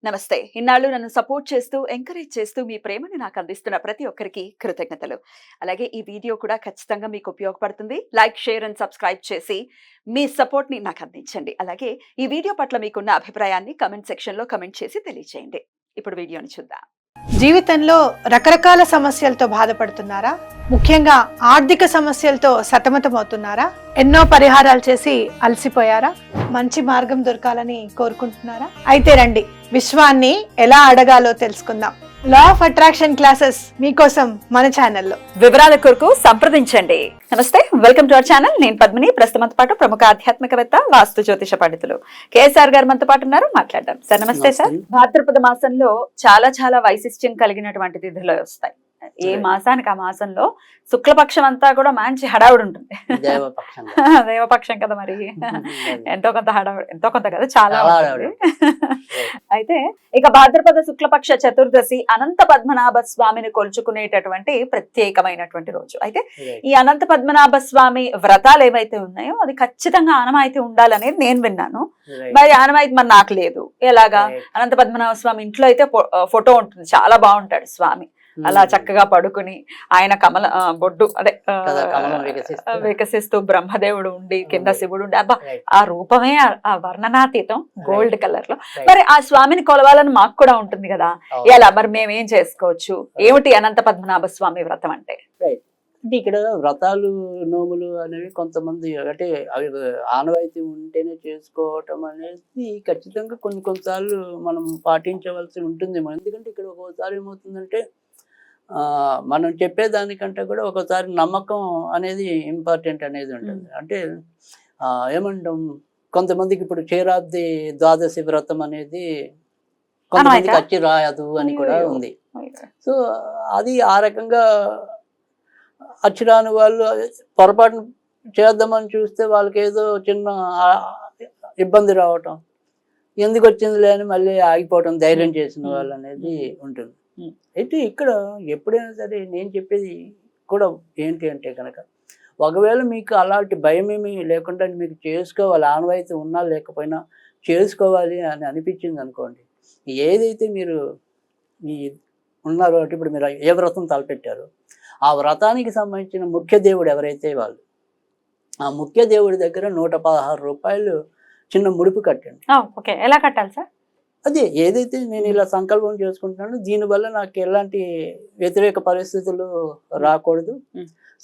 నమస్తే. ఇన్నాళ్ళు నన్ను సపోర్ట్ చేస్తూ, ఎంకరేజ్ చేస్తూ మీ ప్రేమని నాకు అందిస్తున్న ప్రతి ఒక్కరికి కృతజ్ఞతలు. అలాగే ఈ వీడియో కూడా ఖచ్చితంగా మీకు ఉపయోగపడుతుంది. లైక్, షేర్ అండ్ సబ్స్క్రైబ్ చేసి మీ సపోర్ట్‌ని నాకు అందించండి. అలాగే ఈ వీడియో పట్ల మీకున్న అభిప్రాయాన్ని కామెంట్ సెక్షన్‌లో కామెంట్ చేసి తెలియజేయండి. ఇప్పుడు వీడియోని చూద్దాం. జీవితంలో రకరకాల సమస్యలతో బాధపడుతున్నారా? ముఖ్యంగా ఆర్థిక సమస్యలతో సతమతమవుతున్నారా? ఎన్నో పరిహారాలు చేసి అలసిపోయారా? మంచి మార్గం దొరకాలని కోరుకుంటున్నారా? అయితే రండి, విశ్వాన్ని ఎలా అడగాలో తెలుసుకుందాం. లా ఆఫ్ అట్రాక్షన్ క్లాసెస్ మీకోసం మన ఛానల్లో. వివరాల కొరకు సంప్రదించండి. నమస్తే, వెల్కమ్ టు అవర్ ఛానల్. నేను పద్మిని. ప్రస్తుతంతో పాటు ప్రముఖ ఆధ్యాత్మికవేత్త, వాస్తు జ్యోతిష పండితులు కేఎస్ఆర్ గారు మనతో పాటు ఉన్నారు. మాట్లాడదాం. సార్ నమస్తే. సార్, భాద్రపద మాసంలో చాలా వైశిష్ట్యం కలిగినటువంటి తిథులు వస్తాయి. ఏ మాసానికి ఆ మాసంలో శుక్లపక్షం అంతా కూడా మంచి హడావుడి ఉంటుంది. దేవపక్షం కదా, మరి ఎంతో కొంత హడావుడి, ఎంతో కొంత కదా, చాలా అయితే ఇక భాద్రపద శుక్లపక్ష చతుర్దశి అనంత పద్మనాభ స్వామిని కొలుచుకునేటటువంటి ప్రత్యేకమైనటువంటి రోజు. అయితే ఈ అనంత పద్మనాభ స్వామి వ్రతాలు ఏవైతే ఉన్నాయో అది ఖచ్చితంగా ఆనవాయితీ ఉండాలనేది నేను విన్నాను. మరి ఆనవాయితీ మరి నాకు లేదు. ఎలాగా? అనంత పద్మనాభ స్వామి ఇంట్లో అయితే ఫోటో ఉంటుంది, చాలా బాగుంటాడు స్వామి. అలా చక్కగా పడుకుని ఆయన కమల బొడ్డు అదే వికసిస్తూ బ్రహ్మదేవుడు ఉండి కింద శివుడు ఉండి, అబ్బా ఆ రూపమే ఆ వర్ణనాతీతం, గోల్డ్ కలర్ లో. మరి ఆ స్వామిని కొలవాలని మాకు కూడా ఉంటుంది కదా, ఎలా మరి మేమేం చేసుకోవచ్చు? ఏమిటి అనంత పద్మనాభ స్వామి వ్రతం అంటే? అంటే ఇక్కడ వ్రతాలు, నోములు అనేవి కొంతమంది అంటే అవి ఆనవాయితీ ఉంటేనే చేసుకోవటం అనేది ఖచ్చితంగా కొన్నిసార్లు మనం పాటించవలసి ఉంటుంది. ఎందుకంటే ఇక్కడ ఒక్కోసారి ఏమవుతుందంటే మనం చెప్పేదానికంటే కూడా ఒకసారి నమ్మకం అనేది ఇంపార్టెంట్ అనేది ఉంటుంది. అంటే ఏమంటాం, కొంతమందికి ఇప్పుడు క్షీరాబ్ది ద్వాదశి వ్రతం అనేది కొంతమందికి వచ్చి రాయదు అని కూడా ఉంది. సో అది ఆ రకంగా అచ్చిరాని వాళ్ళు పొరపాటున చేద్దామని చూస్తే వాళ్ళకి ఏదో చిన్న ఇబ్బంది రావటం, ఎందుకు వచ్చిందిలే అని మళ్ళీ ఆగిపోవటం, ధైర్యం చేసిన వాళ్ళు అనేది ఉంటుంది. అయితే ఇక్కడ ఎప్పుడైనా సరే నేను చెప్పేది కూడా ఏంటి అంటే కనుక, ఒకవేళ మీకు అలాంటి భయం ఏమీ లేకుండా మీకు చేసుకోవాలి, ఆనవాయితీ ఉన్నా లేకపోయినా చేసుకోవాలి అని అనిపించింది అనుకోండి, ఏదైతే మీరు ఈ ఉన్నారో అంటే ఇప్పుడు మీరు ఏ వ్రతం తలపెట్టారో ఆ వ్రతానికి సంబంధించిన ముఖ్య దేవుడు ఎవరైతే వాళ్ళు, ఆ ముఖ్య దేవుడి దగ్గర 116 రూపాయలు చిన్న ముడుపు కట్టండి. ఓకే, ఎలా కట్టాలి సార్? అదే ఏదైతే నేను ఇలా సంకల్పం చేసుకుంటున్నానో దీనివల్ల నాకు ఎలాంటి వ్యతిరేక పరిస్థితులు రాకూడదు,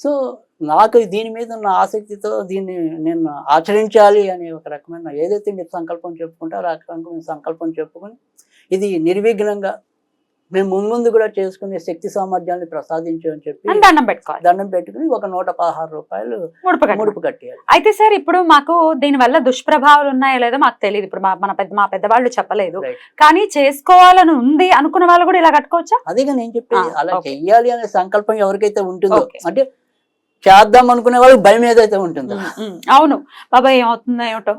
సో నాకు దీని మీద ఉన్న ఆసక్తితో దీన్ని నేను ఆచరించాలి అనే ఒక రకమైన ఏదైతే మీరు సంకల్పం చెప్పుకుంటారో ఆ రకంగా మీరు సంకల్పం చెప్పుకొని ఇది నిర్విఘ్నంగా మేము ముందు కూడా చేసుకునే శక్తి సామర్థ్యాన్ని ప్రసాదించు అని చెప్పి దండం పెట్టుకుని ఒక 116 రూపాయలు ముడుపు కట్టేయాలి. అయితే సార్, ఇప్పుడు మాకు దీని వల్ల దుష్ప్రభావాలు ఉన్నాయో లేదో మాకు తెలియదు. ఇప్పుడు మా పెద్దవాళ్ళు చెప్పలేదు, కానీ చేసుకోవాలని ఉంది అనుకున్న వాళ్ళు కూడా ఇలా కట్టుకోవచ్చా? అదేగా నేను చెప్పేది, అలా చెయ్యాలి అనే సంకల్పం ఎవరికైతే ఉంటుందో, అంటే చేద్దాం అనుకునే వాళ్ళకి భయం ఏదైతే ఉంటుందో, అవును బాబాయ్ ఏమవుతుందో ఏమిటో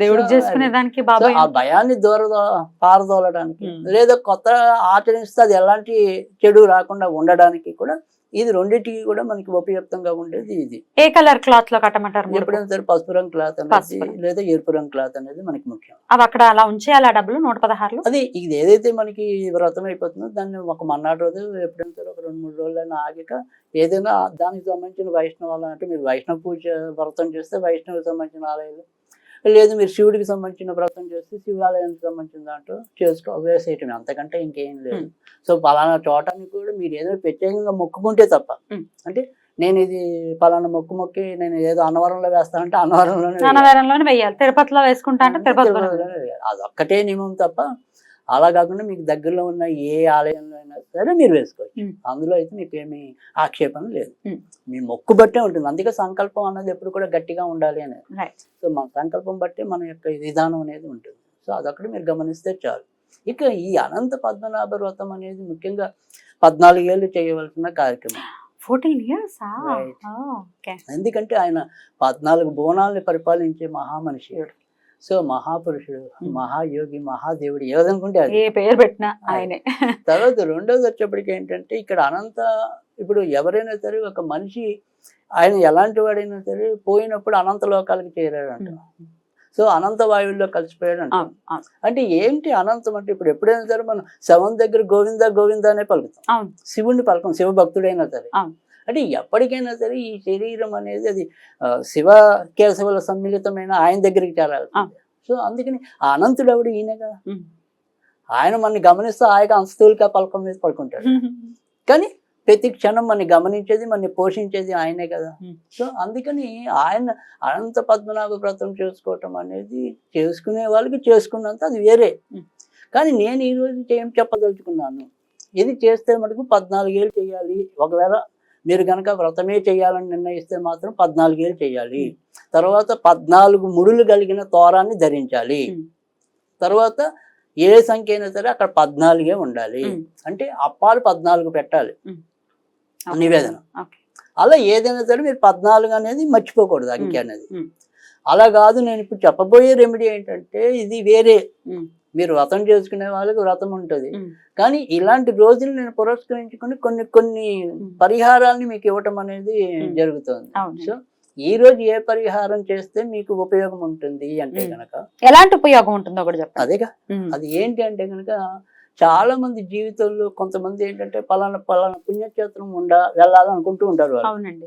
దేవుడికి చేసుకునే దానికి, బాబాయ్ ఆ భయాన్ని పారదోలడానికి లేదా కొత్త ఆచరిస్తే అది ఎలాంటి చెడు రాకుండా ఉండడానికి కూడా ఇది రెండింటికి కూడా మనకి ఉపయుక్తంగా ఉండేది. ఇది ఏ కలర్ క్లాత్ లో కట్టమంటారు? ఎప్పుడైనా సరే పసుపు రంగు క్లాత్ అనేది లేదా ఎరుపు రంగు క్లాత్ అనేది మనకి ముఖ్యం. అవి అక్కడ అలా ఉంచేయాలి, డబ్బులు 116. అది ఇది ఏదైతే మనకి వ్రతం అయిపోతుందో దాన్ని ఒక మన్నాడు రోజు ఎప్పుడైనా సరే ఒక 2-3 రోజులైనా ఆగాక ఏదైనా దానికి సంబంధించిన వైష్ణవాలు, అంటే మీరు వైష్ణవ పూజ వ్రతం చేస్తే వైష్ణవుకి సంబంధించిన ఆలయాలు, లేదు మీరు శివుడికి సంబంధించిన వ్రతం చేస్తే శివాలయానికి సంబంధించిన దాంట్లో వేసేయటం, అంతకంటే ఇంకేం లేదు. సో పలానా చోటానికి కూడా మీరు ఏదో ప్రత్యేకంగా మొక్కుకుంటే తప్ప, అంటే నేను ఇది పలానా మొక్కి నేను ఏదో అన్నవరంలో వేస్తానంటే అన్నవరంలోనే వేయాలి, తిరుపతిలో వేసుకుంటా అంటే తిరుపతిలో వేయాలి, అదొక్కటే నియమం తప్ప అలా కాకుండా మీకు దగ్గరలో ఉన్న ఏ ఆలయంలో అయినా సరే మీరు వేసుకోవచ్చు. అందులో అయితే మీకు ఏమి ఆక్షేపణ లేదు, మీ మొక్కు బట్టే ఉంటుంది. అందుకే సంకల్పం అన్నది ఎప్పుడు కూడా గట్టిగా ఉండాలి అనేది. సో మన సంకల్పం బట్టే మన యొక్క విధానం అనేది ఉంటుంది. సో అదొక్కటి మీరు గమనిస్తే చాలు. ఇక ఈ అనంత పద్మనాభ వ్రతం అనేది ముఖ్యంగా 14 ఏళ్ళు చేయవలసిన కార్యక్రమం. 14 years? ఎందుకంటే ఆయన 14 భువనాల్ని పరిపాలించే మహామనిషి. సో మహాపురుషుడు, మహాయోగి, మహాదేవుడు, ఏ విధంగా ఏ పేరు పెట్టినా ఆయనే. తర్వాత రెండోది వచ్చేప్పటికి ఏంటంటే ఇక్కడ అనంత, ఇప్పుడు ఎవరైనా సరే ఒక మనిషి ఆయన ఎలాంటి వాడైనా సరే పోయినప్పుడు అనంత లోకాలకి చేరాడంట. సో అనంత వాయువుల్లో కలిసిపోయాడు అంటాం. అవును, అవును. అంటే ఏంటి అనంతం అంటే ఇప్పుడు ఎప్పుడైనా సరే మనం శవం దగ్గర గోవింద గోవింద అనే పలుకుతాం, అవును, శివుణ్ణి పలకం, శివ భక్తుడైనా సరే. అవును. అంటే ఎప్పటికైనా సరే ఈ శరీరం అనేది అది శివ కేశవుల సమ్మిళితమైన ఆయన దగ్గరికి చేరాలి. సో అందుకని ఆ అనంతుడు ఎవడు? ఈయనే కదా. ఆయన మనని గమనిస్తూ ఆయన అంశతూలిక పలకం మీద పడుకుంటాడు, కానీ ప్రతి క్షణం మనని గమనించేది, మనని పోషించేది ఆయనే కదా. సో అందుకని ఆయన అనంత పద్మనాభ వ్రతం చేసుకోవటం అనేది చేసుకునే వాళ్ళకి చేసుకున్నంత అది వేరే. కానీ నేను ఈరోజు ఏం చెప్పదలుచుకున్నాను, ఇది చేస్తే మటుకు 14 ఏళ్ళు చేయాలి. ఒకవేళ మీరు కనుక వ్రతమే చేయాలని నిర్ణయిస్తే మాత్రం 14 ఏళ్ళు చేయాలి. తర్వాత 14 ముడులు కలిగిన తోరాన్ని ధరించాలి. తర్వాత ఏ సంఖ్య అయినా సరే అక్కడ 14 ఉండాలి. అంటే అప్పాలు 14 పెట్టాలి నివేదన. అలా ఏదైనా సరే మీరు 14 అనేది మర్చిపోకూడదు, అంకె అనేది. అలా కాదు, నేను ఇప్పుడు చెప్పబోయే రెమెడీ ఏంటంటే ఇది వేరే. మీరు వ్రతం చేసుకునే వాళ్ళకి వ్రతం ఉంటుంది, కానీ ఇలాంటి రోజులు నేను పురస్కరించుకుని కొన్ని పరిహారాలని మీకు ఇవ్వటం అనేది జరుగుతుంది. సో ఈ రోజు ఏ పరిహారం చేస్తే మీకు ఉపయోగం ఉంటుంది అంటే కనుక, ఎలాంటి ఉపయోగం ఉంటుందో కూడా చెప్పండి. అదేగా, అది ఏంటి అంటే కనుక చాలా మంది జీవితంలో కొంతమంది ఏంటంటే పలానా పుణ్యక్షేత్రం వెళ్ళాలనుకుంటూ ఉంటారు వాళ్ళు. అవునండి,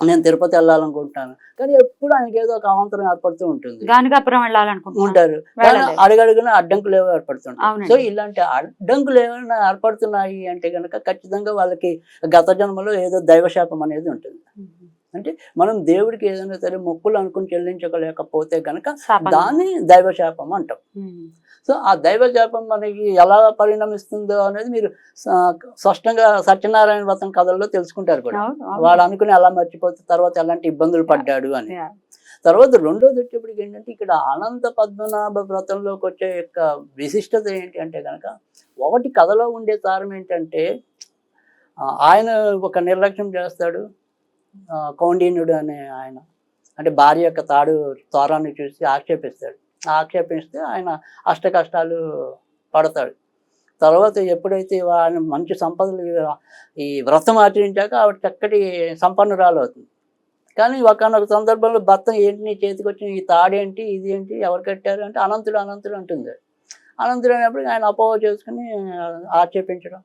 నేను తిరుపతి వెళ్ళాలనుకుంటాను, కానీ ఎప్పుడు ఆయనకి ఏదో ఒక అవాంతరం ఏర్పడుతూ ఉంటుంది. గానగాపురం వెళ్ళాలనుకుంటారు, అడుగడుగున అడ్డంకులు ఏవో ఏర్పడుతుంటాయి. సో ఇలాంటి అడ్డంకులు ఏమైనా ఏర్పడుతున్నాయి అంటే కనుక ఖచ్చితంగా వాళ్ళకి గత జన్మలో ఏదో దైవశాపం అనేది ఉంటుంది. అంటే మనం దేవుడికి ఏదైనా సరే మొక్కులు అనుకుని చెల్లించలేకపోతే కనుక దాన్ని దైవశాపం అంటాం. సో ఆ దైవశాపం మనకి ఎలా పరిణమిస్తుందో అనేది మీరు స్పష్టంగా సత్యనారాయణ వ్రతం కథల్లో తెలుసుకుంటారు కూడా. వాడు అనుకుని అలా మర్చిపోతే తర్వాత ఎలాంటి ఇబ్బందులు పడ్డాడు అని. తర్వాత రెండోది వచ్చేప్పటికి ఏంటంటే ఇక్కడ అనంత పద్మనాభ వ్రతంలోకి వచ్చే యొక్క విశిష్టత ఏంటి అంటే కనుక, ఒకటి కథలో ఉండే సారం ఏంటంటే ఆయన ఒక నిర్లక్ష్యం చేస్తాడు. కౌండిన్యుడు అనే ఆయన అంటే భార్య యొక్క తోరాన్ని చూసి ఆక్షేపిస్తే ఆయన అష్ట కష్టాలు పడతాడు. తర్వాత ఎప్పుడైతే ఆయన మంచి సంపదలు ఈ వ్రతం ఆచరించాక ఆవిడ చక్కటి సంపన్నురాలు అవుతుంది. కానీ ఒకనొక సందర్భంలో భర్త ఏంటి నీ చేతికి వచ్చిన ఈ తాడేంటి, ఇది ఏంటి, ఎవరు కట్టారు అంటే అనంతుడు అంటుంది. అనంతుడు అయినప్పుడు ఆయన అపోహ చేసుకుని ఆక్షేపించడం,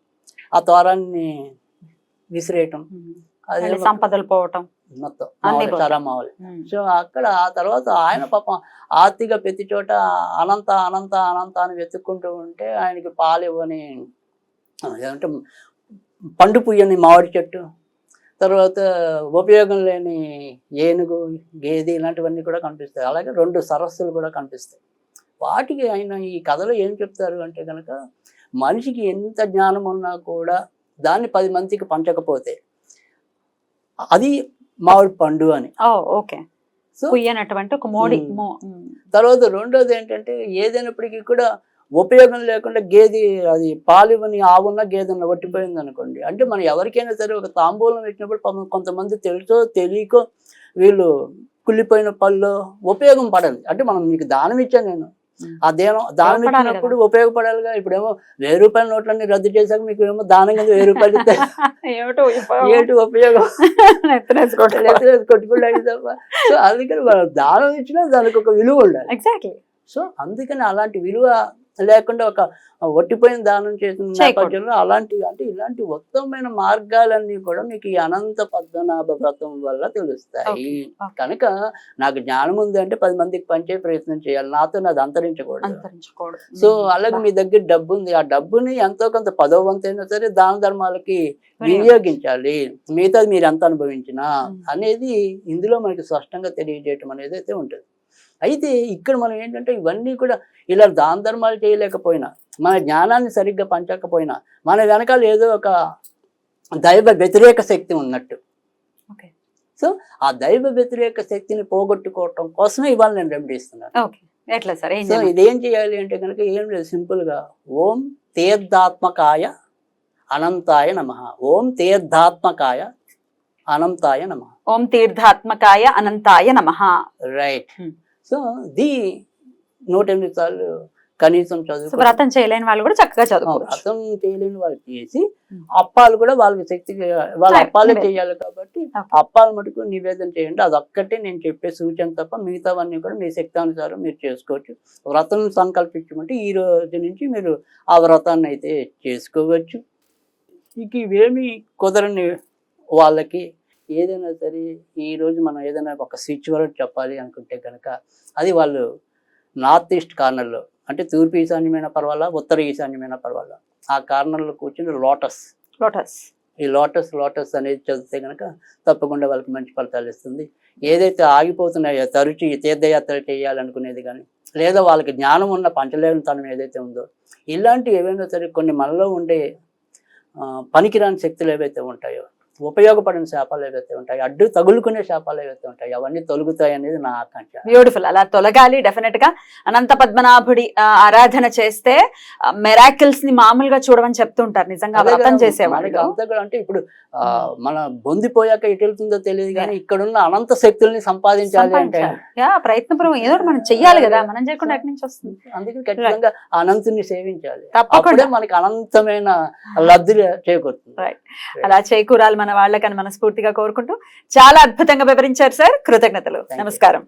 ఆ తోరాన్ని విసిరేయటం, అది సంపదలు పోవటం మొత్తం చరమావాలి. సో అక్కడ ఆ తర్వాత ఆయన పాపం ఆర్తిగా ప్రతి చోట అనంత అనంత అనంత అని వెతుక్కుంటూ ఉంటే ఆయనకి పాలు ఇవ్వని ఏమంటే పండు పుయ్యని మామిడి చెట్టు, తర్వాత ఉపయోగం లేని ఏనుగు, గేదె ఇలాంటివన్నీ కూడా కనిపిస్తాయి. అలాగే 2 సరస్సులు కూడా కనిపిస్తాయి. వాటికి ఆయన ఈ కథలో ఏం చెప్తారు అంటే కనుక, మనిషికి ఎంత జ్ఞానం ఉన్నా కూడా దాన్ని 10 మందికి పంచకపోతే అది మామిడి పండు అని. సో ఒక మోడి. తర్వాత రెండోది ఏంటంటే ఏదైనప్పటికీ కూడా ఉపయోగం లేకుండా గేది అది పాలివని ఆవున్న గేదెన్న ఒట్టిపోయింది అనుకోండి, అంటే మనం ఎవరికైనా సరే ఒక తాంబూలం పెట్టినప్పుడు కొంతమంది తెలుసో తెలియకో వీళ్ళు కుళ్ళిపోయిన పళ్ళు ఉపయోగం పడాలి. అంటే మనం మీకు దానం ఇచ్చాను, నేను ఆ దానం ఇచ్చినప్పుడు ఉపయోగపడాలిగా. ఇప్పుడేమో 1000 రూపాయల నోట్లన్నీ రద్దు చేశాక మీకు ఏమో దానం కింద 1000 రూపాయలు ఇస్తే ఏంటి ఉపయోగం? కొట్టుకోలేదు తప్ప. సో అందుకని మనం దానం ఇచ్చినా దానికి ఒక విలువ ఉండాలి. సో అందుకని అలాంటి విలువ లేకుండా ఒక ఒట్టిపోయిన దానం చేసిన నేపథ్యంలో ఇలాంటి ఉత్తమమైన మార్గాలన్నీ కూడా మీకు ఈ అనంత పద్మనాభ వ్రతం వల్ల తెలుస్తాయి. కనుక నాకు జ్ఞానం ఉంది అంటే 10 మందికి పంచే ప్రయత్నం చేయాలి, నాతో నాది అంతరించకూడదు. సో అలాగే మీ దగ్గర డబ్బు ఉంది, ఆ డబ్బుని ఎంతో కొంత 10వ వంతైనా సరే దాన ధర్మాలకి వినియోగించాలి. మిగతాది మీరు ఎంత అనుభవించినా అనేది ఇందులో మనకి స్పష్టంగా తెలియజేయటం అనేది అయితే ఉంటుంది. అయితే ఇక్కడ మనం ఏంటంటే ఇవన్నీ కూడా ఇలా దాన ధర్మాలు చేయలేకపోయినా, మన జ్ఞానాన్ని సరిగ్గా పంచకపోయినా, మన వెనకాల ఏదో ఒక దైవ వ్యతిరేక శక్తి ఉన్నట్టు. సో ఆ దైవ వ్యతిరేక శక్తిని పోగొట్టుకోవటం కోసమే ఇవాళ నేను రెమెడీ ఇస్తున్నాను. సో ఇదేం చేయాలి అంటే కనుక ఏం లేదు, సింపుల్గా ఓం తీర్థాత్మకాయ అనంతాయ నమః, ఓం తీర్థాత్మకాయ అనంతాయ నమః, ఓం తీర్థాత్మకాయ అనంతాయ నమః. రైట్. సో 108 సార్లు కనీసం సో చదువు వ్రతం చేయలేని వాళ్ళు కూడా చక్కగా చదువుకోవచ్చు. వ్రతం చేయలేని వాళ్ళు చేసి అప్పాలు కూడా వాళ్ళకి శక్తి వాళ్ళ Right. అప్పాలే నివేదన. చేయాలి కాబట్టి Okay. అప్పాలు మటుకు నివేదన చేయండి. అదొక్కటే నేను చెప్పే సూచన తప్ప మిగతావన్నీ కూడా మీ శక్తానుసారం మీరు చేసుకోవచ్చు. వ్రతం సంకల్పించమంటే ఈ రోజు నుంచి మీరు ఆ వ్రతాన్ని అయితే చేసుకోవచ్చు. ఇక ఇవేమి కుదరని వాళ్ళకి ఏదైనా సరే ఈ రోజు మనం ఏదైనా ఒక స్విచ్ వర్డ్ చెప్పాలి అనుకుంటే కనుక అది వాళ్ళు నార్త్ ఈస్ట్ కార్నర్లో అంటే తూర్పు ఈశాన్యమైన పర్వాలా ఉత్తర ఈశాన్యమైన పర్వాలా ఆ కార్నర్లో కూర్చుని లోటస్ లోటస్ ఈ లోటస్ అనేది చదివితే కనుక తప్పకుండా వాళ్ళకి మంచి ఫలితాలు ఇస్తుంది. ఏదైతే ఆగిపోతున్నాయో తరచు ఈ తీర్థయాత్రలు చేయాలనుకునేది కానీ లేదా వాళ్ళకి జ్ఞానం ఉన్న పంచలేనితనం ఏదైతే ఉందో ఇలాంటి ఏవైనా సరే కొన్ని మనలో ఉండే పనికిరాని శక్తులు ఏవైతే ఉంటాయో ఉపయోగపడిన శాపాలు ఏవైతే ఉంటాయో అడ్డు తగులుకునే శాపాలు ఏవైతే ఉంటాయో అవన్నీ తొలుగుతాయి అనేది నా ఆకాంక్ష. బ్యూటిఫుల్. అలా తొలగాలి. డెఫినెట్ గా అనంత పద్మనాభుడి ఆరాధన చేస్తే మెరాకిల్స్ ని మామూలుగా చూడమని చెప్తుంటారు. నిజంగా అదే వ్రతం కదా, చేసేవాళ్ళు మనకి అంతా కూడా అంటే ఇప్పుడు మన బొందిపోయాక ఎటు వెళ్తుందో తెలియదు కానీ ఇక్కడున్న అనంత శక్తుల్ని సంపాదించాలి అంటే ప్రయత్నపూర్వం ఏదో ఒకటి మనం చెయ్యాలి కదా, మనం చేయకుండా ఎక్కడి నుంచి వస్తుంది? అందుకని ఖచ్చితంగా అనంతుని సేవించాలి. తప్పకుండా. అప్పుడే మనకి అనంతమైన లబ్ధి చేకూరుతుంది. అలా చేకూరాలి మన వాళ్ళకని మనస్ఫూర్తిగా కోరుకుంటూ చాలా అద్భుతంగా వివరించారు సార్. కృతజ్ఞతలు. Thank you. నమస్కారం.